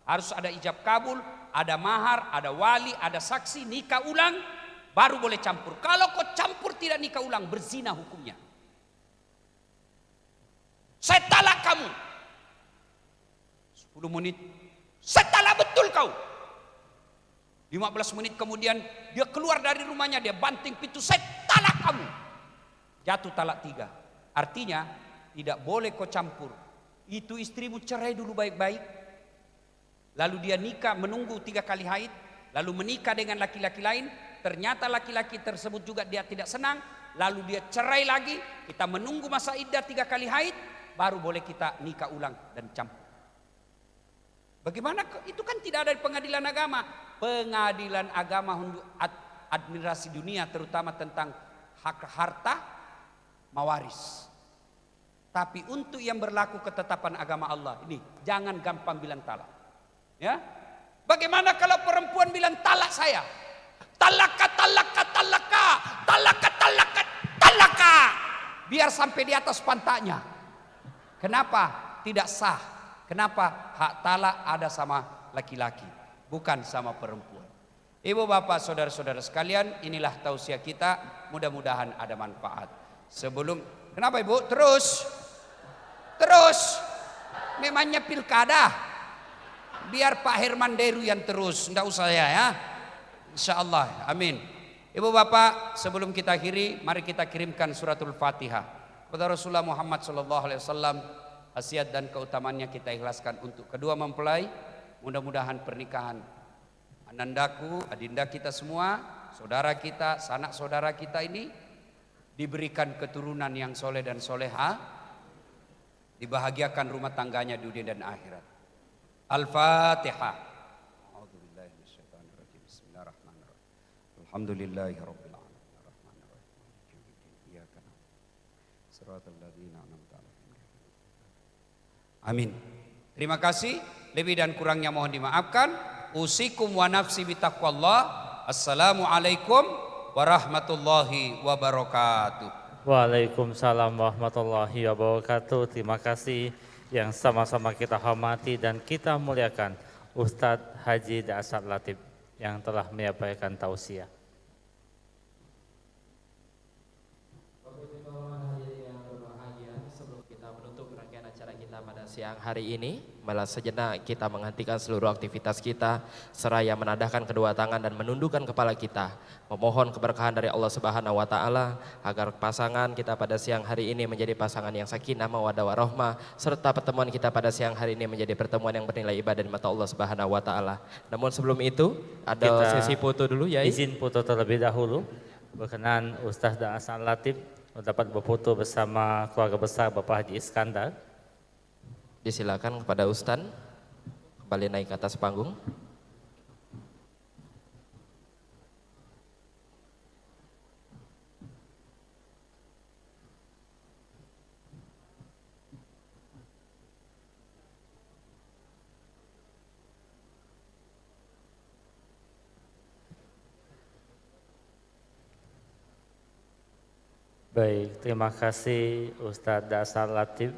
Harus ada ijab kabul, ada mahar, ada wali, ada saksi, nikah ulang, baru boleh campur. Kalau kau campur tidak nikah ulang, berzina hukumnya. Saya talak kamu. 10 menit, saya talak betul kau. 15 menit kemudian dia keluar dari rumahnya, dia banting pintu, saya talak kamu. Jatuh talak 3. Artinya tidak boleh kau campur. Itu istrimu cerai dulu baik-baik. Lalu dia nikah, menunggu 3 kali haid, lalu menikah dengan laki-laki lain. Ternyata laki-laki tersebut juga dia tidak senang, lalu dia cerai lagi. Kita menunggu masa iddah 3 kali haid, baru boleh kita nikah ulang dan campur. Bagaimana? Itu kan tidak ada di pengadilan agama. Pengadilan agama untuk administrasi dunia, terutama tentang hak harta, mawaris. Tapi untuk yang berlaku ketetapan agama Allah ini jangan gampang bilang talak. Ya. Bagaimana kalau perempuan bilang talak saya? Talaka, talaka, talaka, talaka, talaka, talaka. Biar sampai di atas pantatnya. Kenapa? Tidak sah. Kenapa? Hak talak ada sama laki-laki, bukan sama perempuan. Ibu bapak saudara-saudara sekalian, inilah tausiah kita, mudah-mudahan ada manfaat. Kenapa ibu? Terus memangnya pilkada, biar Pak Herman Deru yang terus, enggak usah ya. Insya Allah, amin. Ibu bapak, sebelum kita akhiri, mari kita kirimkan suratul Fatihah kepada Rasulullah Muhammad SAW. Khasiat dan keutamaannya kita ikhlaskan untuk kedua mempelai. Mudah-mudahan pernikahan anandaku, adinda kita semua, saudara kita, sanak saudara kita ini diberikan keturunan yang soleh dan soleha, dibahagiakan rumah tangganya dunia dan akhirat. Al-Fatihah. A'udzubillahi minasyaitonir rajim. Bismillahirrahmanirrahim. Alhamdulillahirabbil alamin. Arrahmanirrahim. Maliki yaumiddin. Iyyaka na'budu. Shiratal ladzina an'amta 'alaihim. Amin. Terima kasih. Lebih dan kurangnya mohon dimaafkan. Usikum wa nafsi bitaqwallah. Assalamualaikum warahmatullahi wabarakatuh. Waalaikumsalam warahmatullahi wabarakatuh. Terima kasih yang sama-sama kita hormati dan kita muliakan Ustadz Haji Da'asat Latif yang telah menyampaikan tausiah. Siang hari ini, malah sejenak kita menghentikan seluruh aktivitas kita seraya menadahkan kedua tangan dan menundukkan kepala kita, memohon keberkahan dari Allah Subhanahu wa taala agar pasangan kita pada siang hari ini menjadi pasangan yang sakinah mawaddah warahmah, serta pertemuan kita pada siang hari ini menjadi pertemuan yang bernilai ibadah di mata Allah Subhanahu wa taala. Namun sebelum itu ada kita sesi foto dulu ya. Izin foto terlebih dahulu. Berkenan Ustaz Da'asat Latif dapat berfoto bersama keluarga besar Bapak Haji Iskandar. Disilakan kepada Ustaz kembali naik ke atas panggung. Baik, terima kasih Ustaz Da'asat Latif.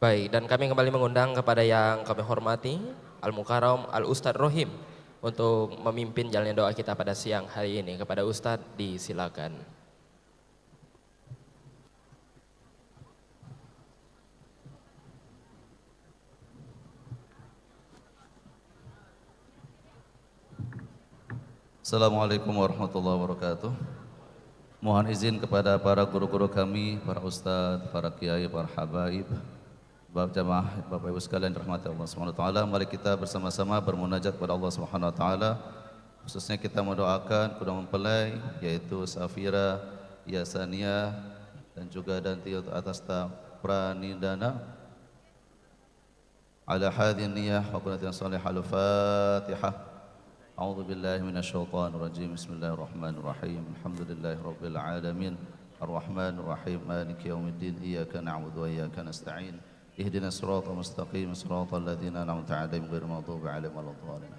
Baik, dan kami kembali mengundang kepada yang kami hormati Al-Mukarram Al-Ustadz Rohim untuk memimpin jalannya doa kita pada siang hari ini. Kepada Ustadz disilakan. Assalamualaikum warahmatullahi wabarakatuh. Mohon izin kepada para guru-guru kami, para ustadz, para kiai, para habaib, Bapak jamaah, Bapak Ibu sekalian rahmati Allah Subhanahu wa taala, mari kita bersama-sama bermunajat kepada Allah Subhanahu wa taala. Khususnya kita mendoakan kedua mempelai yaitu Safira, Yasania dan juga Danti atas pranidana. Ala hadhihi niyyah wa qunatin salih al-Fatihah. A'udzu billahi minasyaitonir rajim. Bismillahirrahmanirrahim. Alhamdulillahirabbil alamin. Ar-Rahmanir Rahim. Maliki yaumiddin. Iyyaka na'budu wa iyyaka nasta'in. Ihdinas siratal mustaqim, siratal ladzina an'amta 'alaihim ghairil maghdubi 'alaihim waladdallin.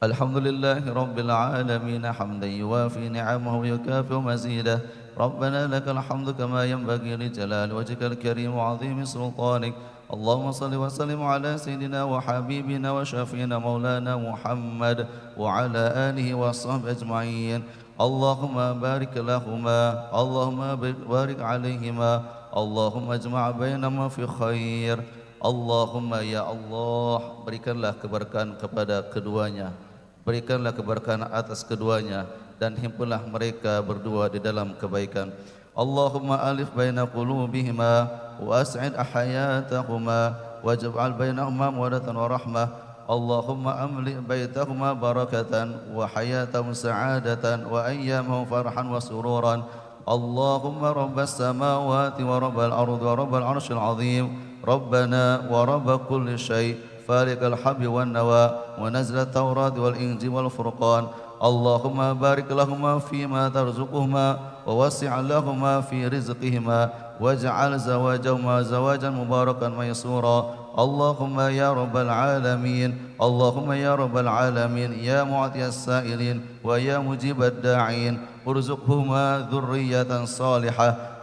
Alhamdulillahi rabbil alamin hamdan yuwafi ni'amahu wa yukafi mazidah. Rabbana lakal hamdu kama yanbaghi li jalali wajhikal karim wa 'azimi sultanik. Allahumma salli wa sallim ala sayyidina wa habibina wa syafiina maulana Muhammad wa ala alihi wa sahbihi ajma'in. Allahumma barik lahuma, Allahumma barik alaihima, Allahumma ijma' bainahuma fi khair. Allahumma ya Allah, berikanlah keberkahan kepada keduanya, berikanlah keberkahan atas keduanya, dan himpunlah mereka berdua di dalam kebaikan. Allahumma alif baina qulubihima wa as'id ahayatahuma waj'al bainahuma mawaddatan wa rahmah. Allahumma amli baitahuma barakatan wa hayatahum sa'adatan wa ayyamahum farhan wa sururan اللهم رب السماوات ورب الأرض ورب العرش العظيم ربنا ورب كل شيء فالق الحب والنوى ونزل التوراة والإنجيل والفرقان اللهم بارك لهما فيما ترزقهما ووسع لهما في رزقهما واجعل زواجهما زواجا مباركا ميسورا اللهم يا رب العالمين اللهم يا رب العالمين يا معطي السائلين ويا مجيب الداعين ارزقهما ذرية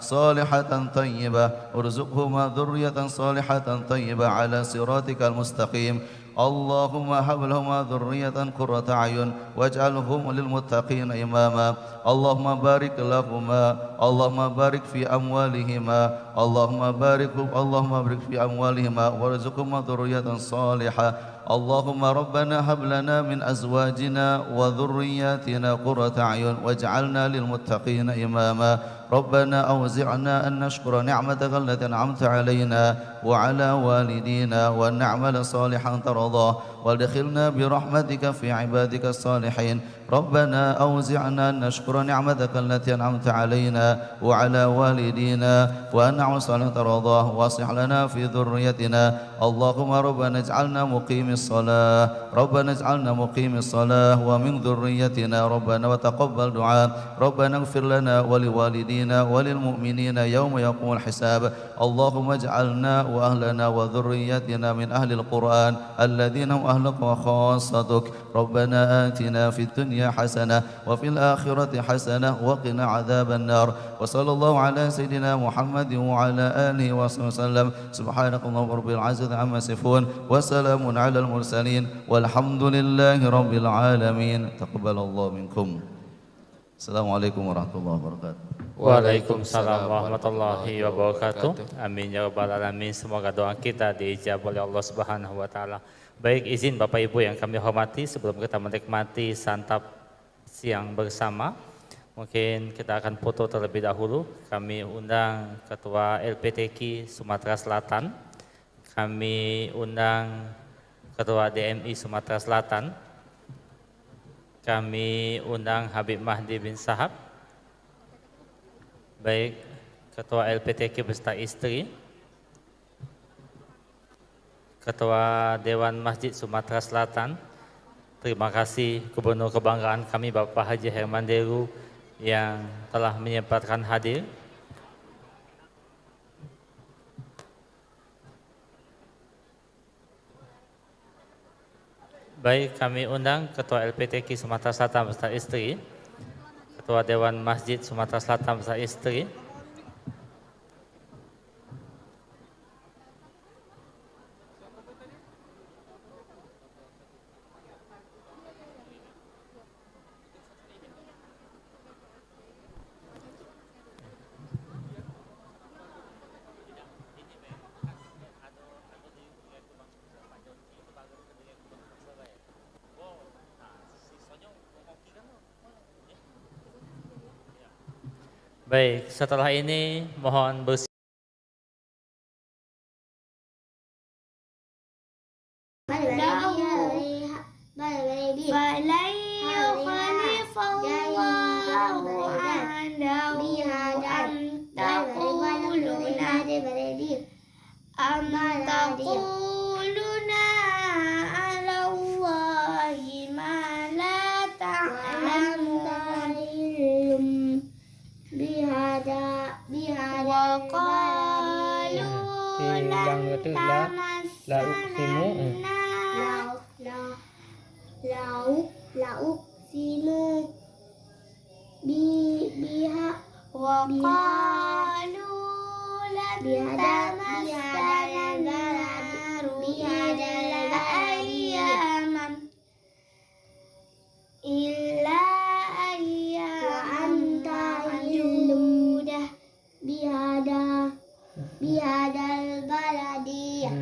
صالحة طيبة ارزقهما ذرية صالحة طيبة على صراطك المستقيم اللهم هب لهما ذرية قرة أعين واجعلهم للمتقين إماما اللهم بارك لهما اللهم بارك في أموالهما اللهم بارك في أموالهما وارزقهما ذرية صالحة اللهم ربنا هب لنا من أزواجنا وذرياتنا قرة أعين واجعلنا للمتقين إماما ربنا أوزعنا أن نشكر نعمتك التي أنعمت علينا وعلى والدينا وأن نعمل صالحا ترضاه وادخلنا برحمتك في عبادك الصالحين ربنا أوزعنا أن نشكر نعمتك التي أنعمت علينا وعلى والدينا وأن نعمل صالحا ترضاه واصلح لنا في ذريتنا اللهم ربنا اجعلنا مقيم الصلاة ربنا اجعلنا مقيم الصلاة ومن ذريتنا ربنا وتقبل دعاء ربنا اغفر لنا ولوالدينا وللمؤمنين يوم يقوم الحساب اللهم اجعلنا وأهلنا وذريتنا من أهل القرآن الذين هم أهلك وخاصتك ربنا آتنا في الدنيا حسنة وفي الآخرة حسنة وقنا عذاب النار وصلى الله على سيدنا محمد وعلى آله وصحبه وسلم سبحانك اللهم رب العزة عما يصفون وسلام على المرسلين والحمد لله رب العالمين تقبل الله منكم السلام عليكم ورحمة الله وبركاته. Waalaikumsalam warahmatullahi wabarakatuh. Amin ya rabbal alamin. Semoga doa kita diijabah oleh Allah Subhanahu wa taala. Baik, izin Bapak Ibu yang kami hormati, sebelum kita menikmati santap siang bersama, mungkin kita akan foto terlebih dahulu. Kami undang Ketua LPTQ Sumatera Selatan, kami undang Ketua DMI Sumatera Selatan, kami undang Habib Mahdi bin Sahab, baik Ketua LPTQ beserta istri, Ketua Dewan Masjid Sumatera Selatan. Terima kasih Gubernur kebanggaan kami Bapak Haji Herman Deru yang telah menyempatkan hadir. Baik, kami undang Ketua LPTQ Sumatera Selatan beserta istri, Ketua Dewan Masjid Sumatera Selatan beserta istri, baik, setelah ini mohon bersih. La uqsimu biha wa qalu lan tamassana bihadal ayyam illa ayyam ta'dudah bihadal baladi.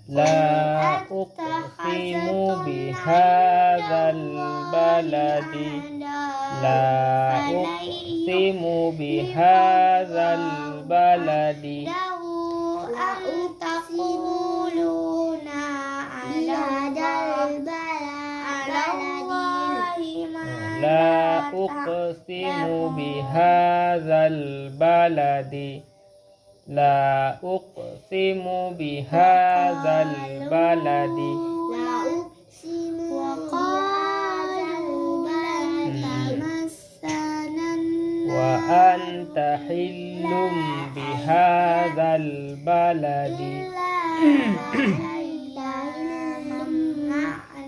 La uqsimu bihadzal baladi La uqsimu bihadzal baladi La uqsimu bihadzal bihadzal baladi la uqsimu bihadzal baladi لا أقسم وقالوا لن تمسنا wa anta hillum bihadzal baladi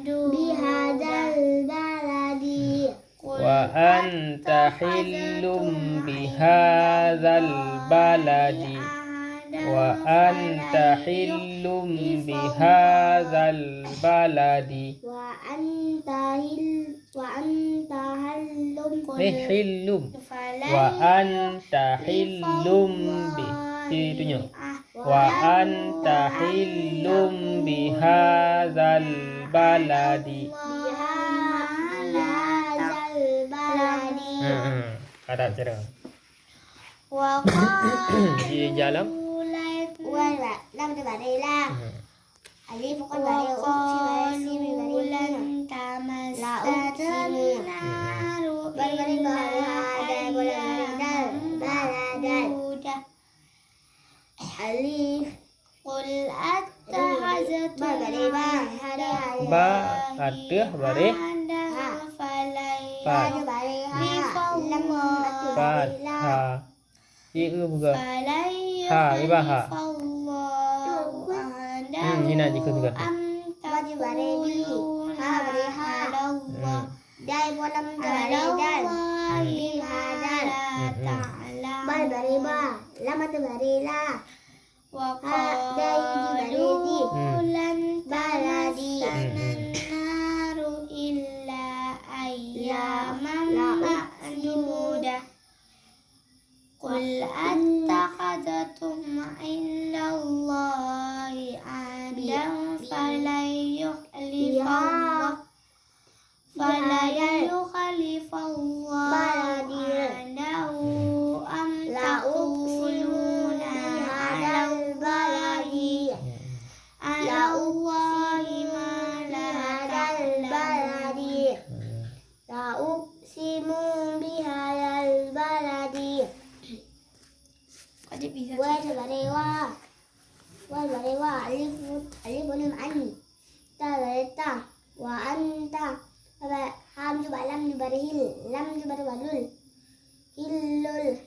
بهذا البلد wa anta hillum bihadzal baladi wa anta hillum bihadzal baladi وأنت هلم hillum wa anta hillum itunya wa anta hillum bihadzal baladi بهذا البلد ada cara وقالوا di dalam لم تبري لا ألف قد بري وقالوا لن تمسنا النار إلا أياما معدودة ألف قل أتخذتم ba aduh bare فلن ba ha ieu juga Ha, ini bah, ha. Ini nanti ikut juga. Dai bolam dan bal bariba lama tu barila وقالوا لن تمسنا النار إلا أياما معدودة قل أتخذتم عند الله عهدا فلن يخلف الله عهده أم تقولون على الله ما لا تعلمون لا أقسم بهذا البلد والبريوة ألف ولم أني تلتا وأنت هم جبا لم جبرهل لم جبر ولل هلل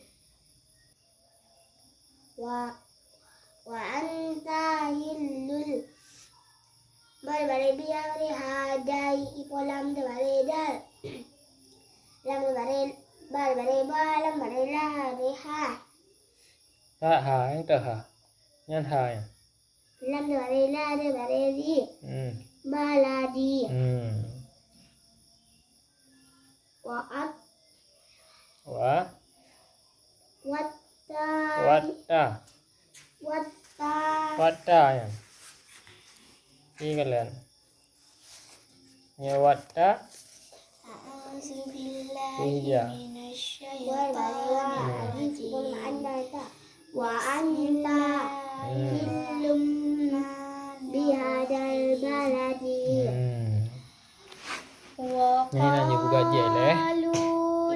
وأنت هلل بالبريبيا ورهاداي ولم جبريدال لم جبريل بالبريبا لم جبريلا ريحا ha ha yang teh ha yang ha ya لم جبريلا جبريدي baladi wa'at wa watta watta ya ini kalian ya watta أعوذ بالله iya من الشيطان الرجيم wa anta hillum bihadal baladi وقالوا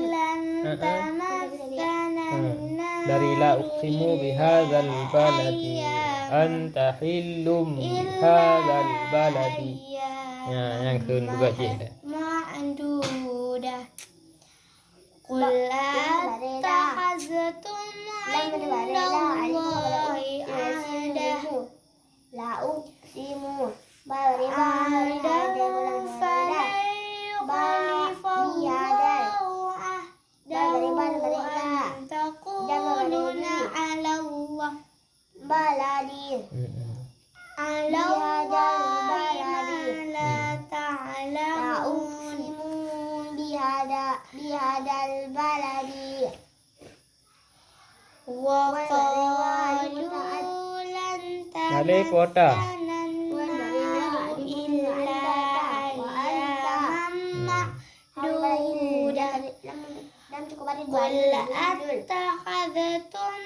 لن تمسنا dari la uqsimu bihadzal baladi anta hillum bihadzal baladi ya yang keun buka je معدودة قل أتخذتم عند الله عهدا la uqsimu bariba فلن يخلف الله عهده أن تقولون على الله baladi على الله ما لا la تعلمون uqsimu bihadal baladi وقالوا لن Nale kota تمسنا النار إلا أياما معدودة قل أتخذتم